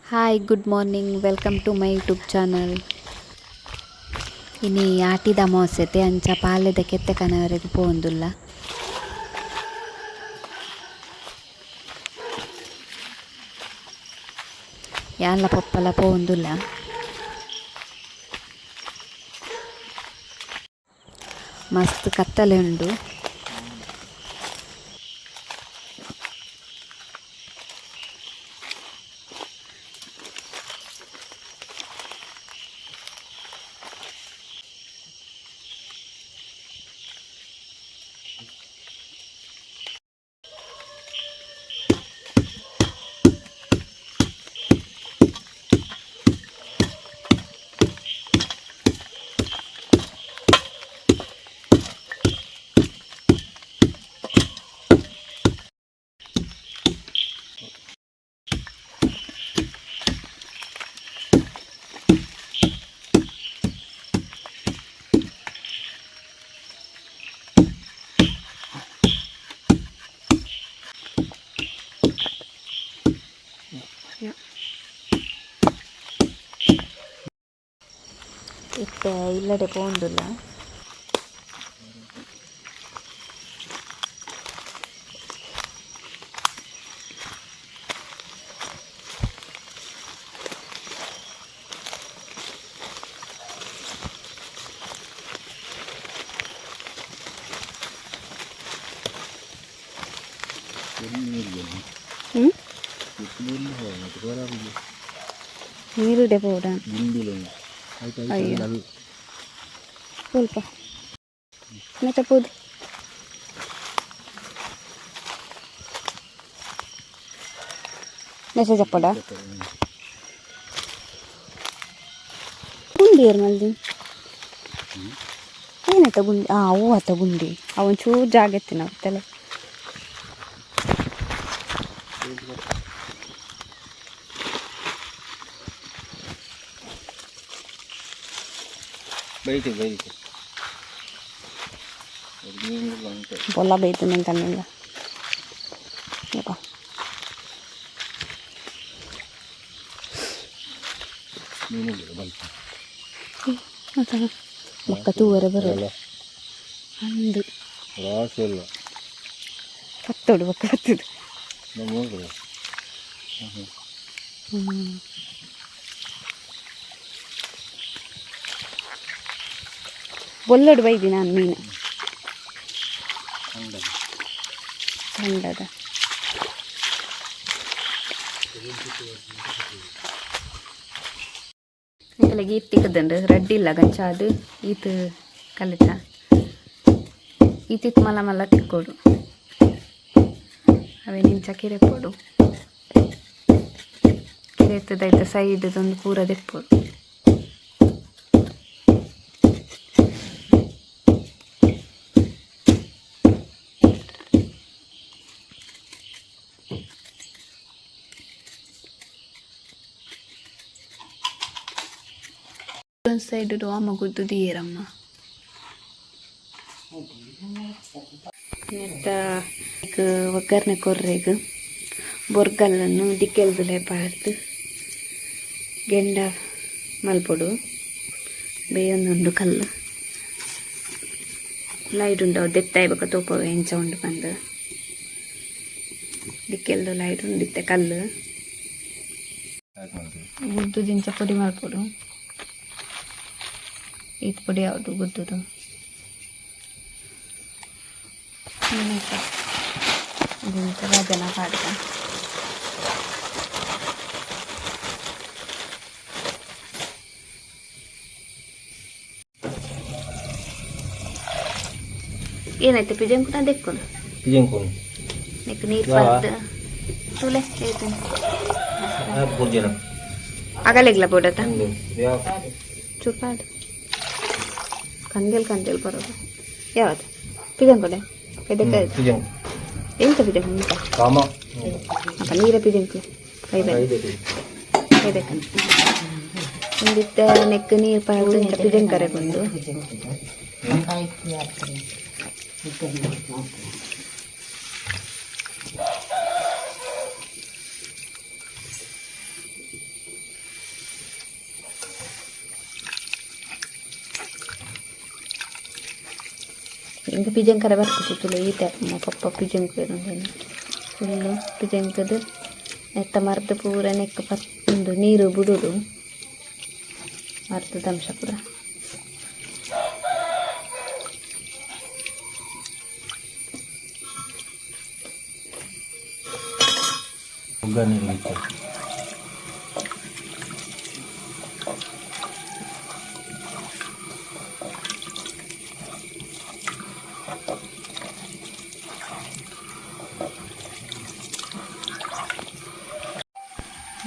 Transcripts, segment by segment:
Hi good morning welcome to my YouTube channel. ಇನಿ ಆಟಿದ ಅಮಾವಾಸ್ಯತೆ ಅಂಚ ಪಾಲೆದ ಕೆತ್ತೆ ಕನವರೆಗೆ ಪೋಂದುಲ್ಲ. ಯಾನ್ಲ ಪಪ್ಪಲ ಪೋಂದುಲ್ಲ. ಮಸ್ತ್ ಕತ್ತಲೆ ಉಂಡು. ಇತ್ತೆ ಇಲ್ಲಡೆ ಪೋಂದುಲ್ಲ. ನೀರುಡೆ ಪೋಡ ಅಯ್ಯೋ ಸ್ವಲ್ಪ ಚಪ್ಪುದು ಮೆಸೇಜ್ ಅಪ್ಪಡ ಗುಂಡಿ ಏರ್ ಮಲ್ದಿ ಏನಾಯ್ತ ಗುಂಡಿ ಅವು ಆತ ಗುಂಡಿ ಅವನ್ ಚೂರು ಜಾಗ ಎತ್ತಿ ನಾವು ತಲೆ పొల్ల బయట నేను కన్నా మొక్క తూవర బరಲ್ಲ ಅಂದು ಕತ್ತೋಡು ಒಕ್ಕ ಕತ್ತದು ಬೊಲ್ಲೋಡು ಬೈದಿ ನಾನು ಮೀನು ಖಂಡದ ಇಂಕಲೆಗೆ ಈತ್ ತಿಕ್ಕದಂಡು ರಡ್ಡಿಲ್ಲ ಗಂಚ ಅದು ಈತ್ ಕಲಿತ ಈತಿತ್ ಮಲ್ಲ ಮಲ್ಲ ತಿಕ್ಕೋಡು ಅವೇ ನಿಂಚ ಕಿರೆ ಪೋಡು ಕಿರೆ ಎತ್ತದೈತ ಸೈಡ್ದೊಂದು ಪೂರ ದೆಪ್ಪೋಡು. ಸೈಡ್ ಅಮ್ಮ ಗುದ್ದು ದೀರಮ್ಮ ಒಗ್ಗರಣೆ ಕೊರ್ರೆಗ್ ಬೊರ್ಗಲ್ಲನ್ನು ದಿಕ್ಕೆಲ್ದುಲೆ ಪಾರ್ದು ಗೆಂಡ ಮಲ್ಪೊಡು ಬೇಯೊಂದುಂಡು ಕಲ್ಲು ಲೈಟ್ ಉಂಡು ಅವು ದೆತ್ತಾಯ್ಬೇಕ ತೋಪ ಎಂಚ ಉಂಡು ಬಂದು ದಿಕ್ಕೆಲ್ದು ಲೈಟ್ ಉಂಡಿತ್ತೆ ಕಲ್ಲು ಗುದ್ದು ದಿಂಚ ಪುಡಿ ಮಲ್ಪೊಡು. ಈತ್ ಪುಡಿ ಯಾವುದು ಗುದ್ದುದು ರಾಜನ ಪಾಡ್ಗ ಏನಾಯ್ತು ಪಿಜಂಕುನ ದೆಕ್ಕೋನು ನೆಕ್ ನೀರು ಪರ್ದು ತುಲೆ ಆಗಲೆಗ್ಲ ಬೋಡತ ಚೂಪಾಡು ಕಂದೆಲ್ ಬರೋದು ಯಾವುದು ಪಿಜಂಕೊಡೆ ಎಂತ ಪಿಜಂಕು ಉಂಟ ಅಪ್ಪ ನೀರ ಪಿಜಂಕು ಕೈದಕ್ಕ ಒಂದಿತ್ತ ನೆಕ್ ನೀರು ಪರ್ದು ಇಂಥ ಪಿಜಂಕರೆಗೊಂಡು ಇಂಕ ಪಿಜಂಕರ ಬರ್ತಿತ್ತು ಈತೆ ಪಪ್ಪ ಪಿಜಂಕ ಫುಲ್ಲು ಪಿಜಂಕದು ಎತ್ತ ಮರ್ದು ಪೂರ ನೆಕ್ಕ ಒಂದು ನೀರು ಬಿಡೋದು ಮರ್ದದ ಅಂಶ ಪೂರ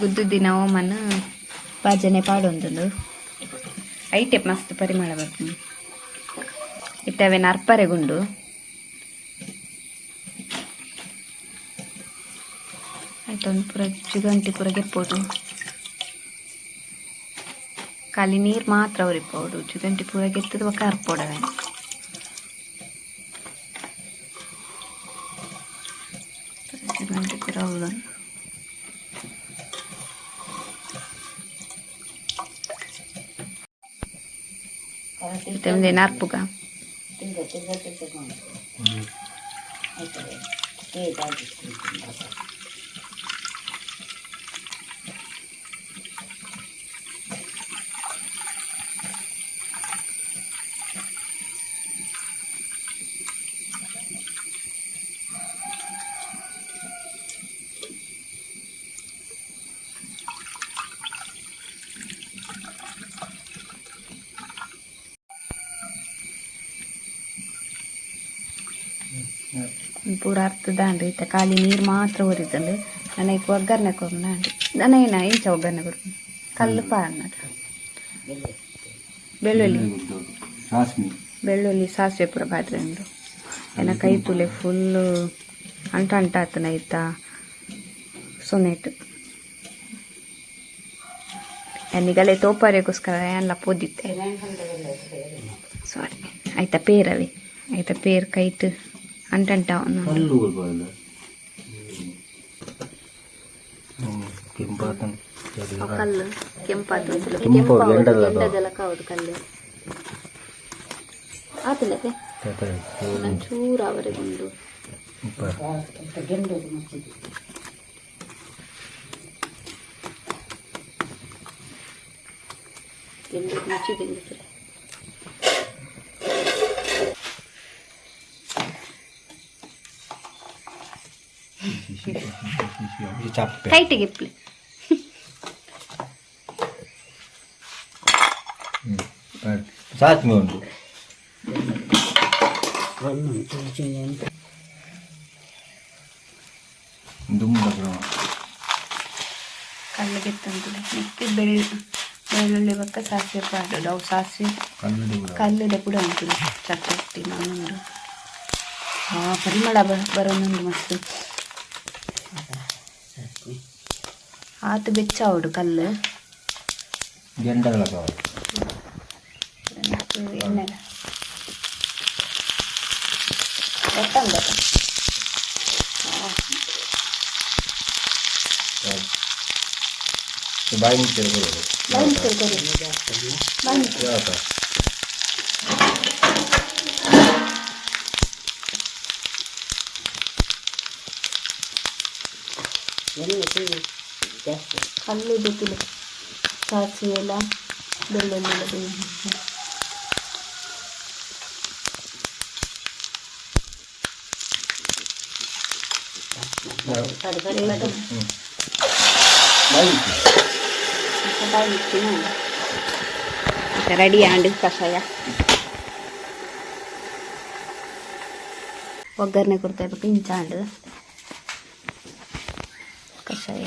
ಗುದ್ದು ದಿನ ಓಮನ್ ಭಜನೆ ಪಾಡೊಂದು ಐಟೆ ಮಸ್ತ್ ಪರಿಮಳ ಬರ್ತೀನಿ ಇತ್ತವೇನು ಅರ್ಪರೆಗುಂಡು ಆಯ್ತೊಂದು ಪೂರ ಜುಗಂಟಿ ಪೂರ ಗೆಪ್ಪೋದು ಖಾಲಿ ನೀರು ಮಾತ್ರ ಉರಿಪೋಡು ಜುಗಂಟಿ ಪೂರ ಗೆತ್ತದ ಒಕ್ಕ ಅರ್ಪೋಡವೆ ಜುಗಂಟಿ ಪೂರ ಅವಳು ತೆಮ್ದೇನು ಅರ್ಪುಗ ಪೂರ ಅರ್ತದಾಂಡ್ರಿ ಇತ್ತ ಖಾಲಿ ನೀರು ಮಾತ್ರ ಉರಿದಂಡು ನನಗೆ ಒಗ್ಗರಣೆ ಕೊಡ್ನಾಂಡಿ ನನಗೇನ ಇಂಚ ಒಗ್ಗರಣೆ ಕೊಡ್ತೀನಿ ಕಲ್ಲು ಪಾರ್ನಾಡು ಬೆಳ್ಳುಳ್ಳಿ ಸಾಸಿವೆ ಪೂರ ಬಾದ್ರೆ ಉಂಡು ಏನ ಕೈ ತುಲೆ ಫುಲ್ಲು ಅಂಟಾತನ ಇತ್ತ ಸೊನೆಟ್ ಎನ್ನಿಗಲೇ ತೋಪಾರೆಗೋಸ್ಕರ ಎಲ್ಲ ಪೋದಿತ್ತೆ ಸಾರಿ ಆಯ್ತಾ ಪೇರವೆ ಆಯ್ತಾ ಪೇರ್ ಕೈಟ್ ಅಂಟಂಟ ಕಲ್ಲು ಕೆಂಪಾದ ಹೌದು ಕಲ್ಲು ಆತಲಕ್ಕೆ ಚೂರು ಅವರಿಗೊಂದು ಮುಚ್ಚಿದೆ ಟೈಟಿಗೆ ಇಪ್ಪಲಿ ಸಾತ್ಮೆ ಉಂಟು ಕಲ್ಲಿಗೆ ತಂದು ನೆಕ್ಕಿ ಬೆಳ್ಳುಳ್ಳಿ ಬಕ್ಕ ಸಾಸಿವೆ ಪಾಡೋದು ಅವು ಸಾಸಿವೆ ಕಲ್ಲುಡೆ ಕೂಡ ಉಂಟು ಚಟ್ಟಿ ನಾನೊಂದು ಪರಿಮಳ ಬರೋನೊಂದು ಮಸ್ತ್ ಆತು ಬೆಚ್ಚಾವಡು ಕಲ್ಲು ಎಣ್ಣೆ ಕಲ್ಲು ಗೊತ್ತಿಲ್ಲ ಸಾಸಿವೆ ಎಲ್ಲ ಬೆಳ್ಳುಳ್ಳಿ ರೆಡಿ ಆಂಡ್ ಕಷಾಯ ಒಗ್ಗರಣೆ ಕೊಡ್ತಾ ಇರ್ಬೇಕು ಇಂಚಾಂಡ್ ಕಷಾಯ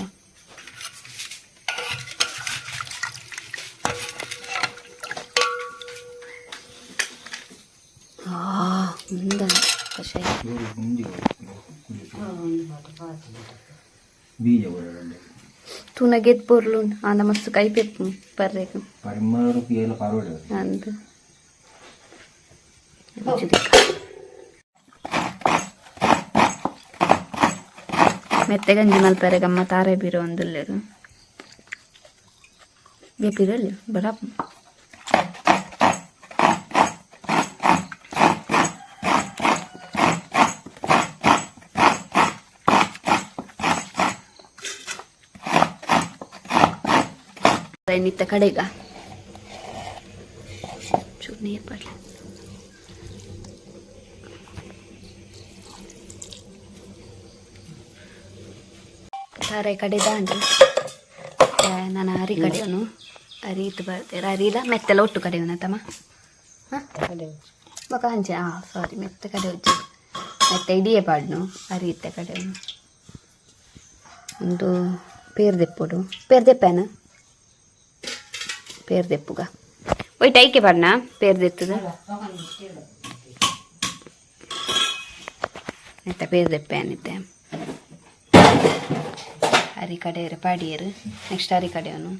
ಕಷಾಯ तूने गेट पोरलून आना मस्त काही पे पर्रेक अंत ಮೆತ್ತೆ ಗಂಜಿ ಮಲ್ಪರೆ ಗಮ್ಮ ತಾರೆ ಬೀರೋ ಒಂದುಲ್ಲೇರು ಬೇಪಿರಲ್ಲಿ ಬರಪ್ಪ ನಿತ್ತ ಕಡೆಗ ಚೂರು ನೀರು ಪಡ್ಲ ಸಾರೆ ಕಡೆ ದಾಂಡು ನಾನು ಅರಿ ಕಡೆಯವನು ಅರಿ ಇತ್ತು ಬರ್ತಾರೆ ಅರಿಲ್ಲ ಮೆತ್ತೆಲ್ಲ ಒಟ್ಟು ಕಡೆಯವನ ತಮ್ಮ ಹಾಂ ಮಗ ಹಂಚೆ ಸಾರಿ ಮೆತ್ತ ಕಡೆ ಹೊಜ್ಜು ಮೆತ್ತ ಇಡಿಯೇ ಪಾಡ್ನು ಅರಿ ಇತ್ತ ಕಡೆಯವನು ಒಂದು ಪೇರ್ದೆಪ್ಪುಡು ಪೇರ್ದೆಪ್ಪೇನ ಪೇರ್ದೆಪ್ಪುಗ ಒಯ್ಟ್ ಐಕೆ ಪಾಡ್ನ ಪೇರ್ದೆತ್ತದ ಮೆತ್ತ ಪೇರ್ದೆಪ್ಪೆ ಅನ್ನಿತ್ತೆ ಅರಿ ಕಡೆಯರು ಪಾಡಿಯರು ನೆಕ್ಸ್ಟ್ ಅರಿ ಕಡೆಯವನು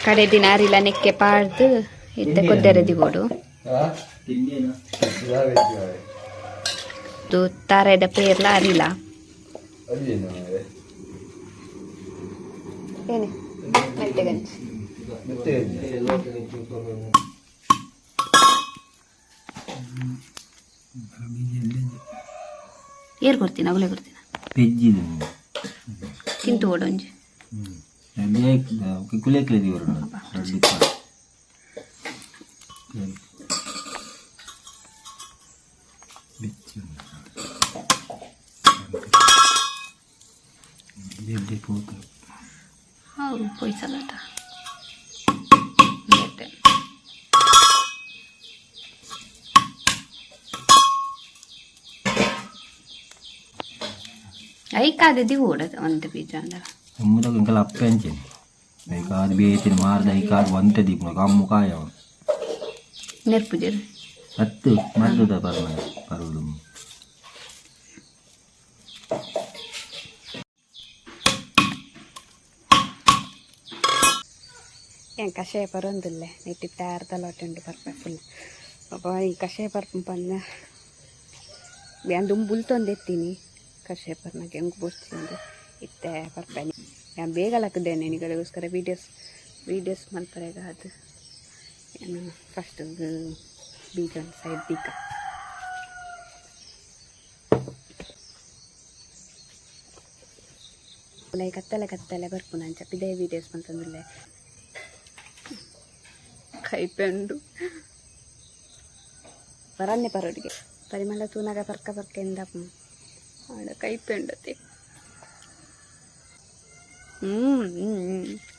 ಕಡೆ ದಿನ ಅರಿಲ ನೆಕ್ಕೆ ಪಾಡ್ದು ಇದ್ದ ಕೊದ್ದೆರೆ ದಿಗೋಡು ತಾರೆದ ಪೇರ್ಲ ಅರಿಲ ಏನೇ ಮೆಟ್ಟೆಗಂಜಿ ಏರ್ ಕೊಡ್ತೀನಿ ಅವಲೇ ಕೊಡ್ತೀನಿ ತಿಂತು ಓಡೊಂಜಿ ಹೌದು ಪೊಯ್ಸಲಟ ಐಕಾದದಿ ಓಡದ ಒಂದು ಬೀಜ ಅಂದ್ರೆ ಅಮ್ಮದಾಗ ಇಂಕಲ ಅಪ್ಪೆ ಅಂಚೇನೆ ಐಕಾದ ಬೇತಿನ ಮಾರ್ದ ಐಕಾದ ಒಂತೆ ದೀಪ ಕಮ್ಮು ಕಾಯವ ನೆರ್ಪುಜರು ಹತ್ತು ಮದ್ದದ ಪರುವುದು ಏನ್ ಕಷಾಯ ಪರೊಂದಿಲ್ಲ ನೆಟ್ಟಿ ತಯಾರ್ದಲ್ಲೊಟ್ಟುಂಡು ಬರ್ಪೆ ಫುಲ್ ಅಪ್ಪ ಈ ಕಷಾಯ ಬರ್ಪ ಪಂದ ಬ್ಯಾನ್ ದುಂಬುಲ್ತೊಂದೆತ್ತೀನಿ ಕಷಾಯ ಪರ್ನಾಗ ಹೆಂಗೆ ಬೋಸ್ತಿಂದು ಇತ್ತೆ ಬರ್ಪೆ ನಾನು ಬೇಗ ಹಾಕಿದ್ದೇನೆ ನಿಗಳಿಗೋಸ್ಕರ ವೀಡಿಯೋಸ್ ಮಲ್ಪರೆಗ ಅದು ಏನು ಫಸ್ಟ್ ಬೀಜ ಒಂದು ಸೈಡ್ ಬೀಕ ಕತ್ತಲೆ ಬರ್ಪು ನಾನು ಚಪ್ಪಿದೆ ವೀಡಿಯೋಸ್ ಅಂತಂದಿಲ್ಲ ಕೈಪೆಂಡು ಬರನ್ನೆ ಪರೋಡಿಗೆ ಪರಿಮಳ ತೂನಾಗ ಪರ್ಕ ಎಂದ ಆಡ ಕೈಪೆಂಡತೆ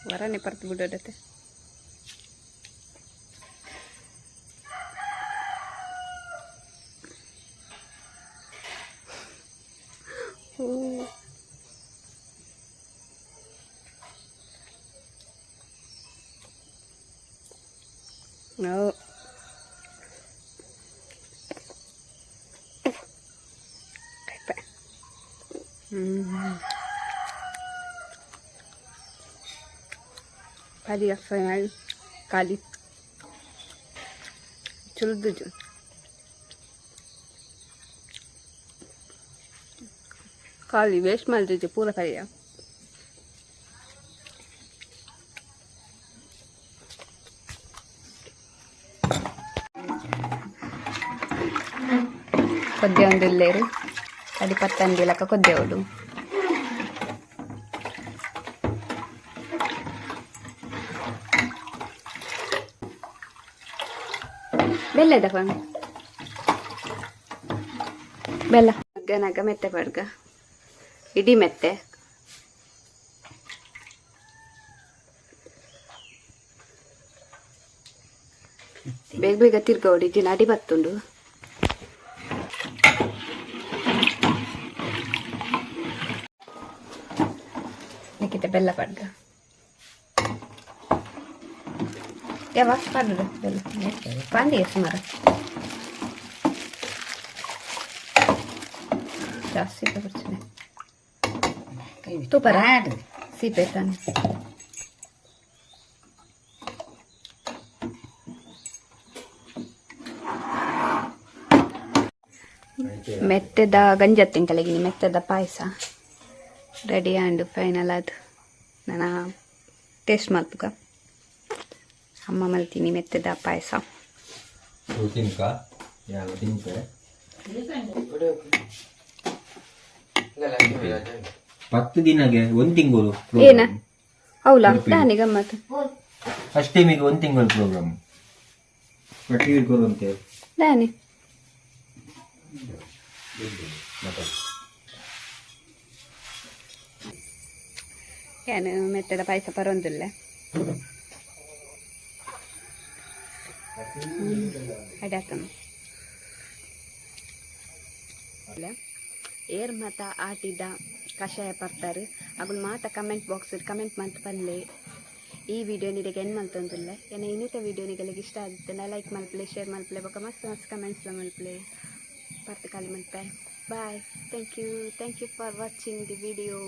ವರನ್ನೆ ಪರ್ತು ಬಿಡೋಡತೆ No. Kali final kali chuldu kali waste malde pura kaliya ಕೊದ್ದೆ ಒಂದು ಇಲ್ಲೇರು ಅಡಿ ಪತ್ತಂದಿಲಕ್ಕ ಕೊದ್ದೆ ಅವಳು ಬೆಲ್ಲ ತಗೊಂಡು ಬೆಲ್ಲ ನಗ ಮೆತ್ತೆ ಪಡ್ಗ ಇಡೀ ಮೆತ್ತೆ ಬೇಗ ಬೇಗ ತಿರ್ಗೌಡಿ ಜಿನ ಅಡಿ ಬತ್ತುಂಡು ನಿಕ್ಕಿತೆ ಬೆಲ್ಲ ಪಡ್ಗ ಯಾವಾಗ ಪಡ್ದು ಬೆಲ್ಲ ಪಾಂಡಿಗೆ ಸುಮಾರು ಜಾಸ್ತಿ ಬರ್ತೀನಿ ತುಪ್ಪರ ಸೀಪೆ ತಾನೆ ಮೆತ್ತದ ಗಂಜಿ ತಿಂಕಲೆಗಿನಿ ಮೆತ್ತದ ಪಾಯಸ ರೆಡಿ ಆ್ಯಂಡ್ ಫೈನಲ್ ಅದು ನಾನು ಟೇಸ್ಟ್ ಮಾಡ್ತುಕ ಅಮ್ಮ ಮಲ್ತೀನಿ ಮೆತ್ತದ ಪಾಯಸ ತಿನ್ಕ ಯಾವ ತಿನ್ಕೆ 10 ದಿನಗೆ 1 ತಿಂಗಳು ಏನ ಹೌಲಾ ದಾನಿ ಗಮ್ಮತ್ತು ಅಷ್ಟೇ ಮಿಗೆ 1 ತಿಂಗಳು ಪ್ರೋಗ್ರಾಮ್ ಟಿವಿ ಕೊಡುವಂತೆ ದಾನಿ ಏನು ಮೆತ್ತದ ಪಾಯಸ ಪರೊಂದಿಲ್ಲ ಅಡ್ಯಾತಮ್ಮ ಏರ್ ಮಾತ ಆಟಿದ ಕಷಾಯ ಪರ್ತಾರೆ ಅಗಳು ಮಾತ ಕಮೆಂಟ್ ಬಾಕ್ಸ್ ಕಮೆಂಟ್ ಮಾಡ್ತಾ ಬಂದೆ ಈ ವಿಡಿಯೋ ನಿಮಗೆ ಏನು ಮಲ್ತೊಂದಿಲ್ಲ ಏನ ಇನ್ನಿತ ವಿಡಿಯೋ ನಿಮಗೆ ಇಷ್ಟ ಆಗುತ್ತೆ ಲೈಕ್ ಮಲ್ಪಲೆ ಶೇರ್ ಮಲ್ಪಲೆ ಬೊಕ್ಕ ಮಸ್ತ್ ಮಸ್ತ್ ಕಮೆಂಟ್ಸ್ಲ ಮಲ್ಪಲೆ ಬರ್ತ ಕಾಲಿ ಮಲ್ಪೆ bye thank you for watching the video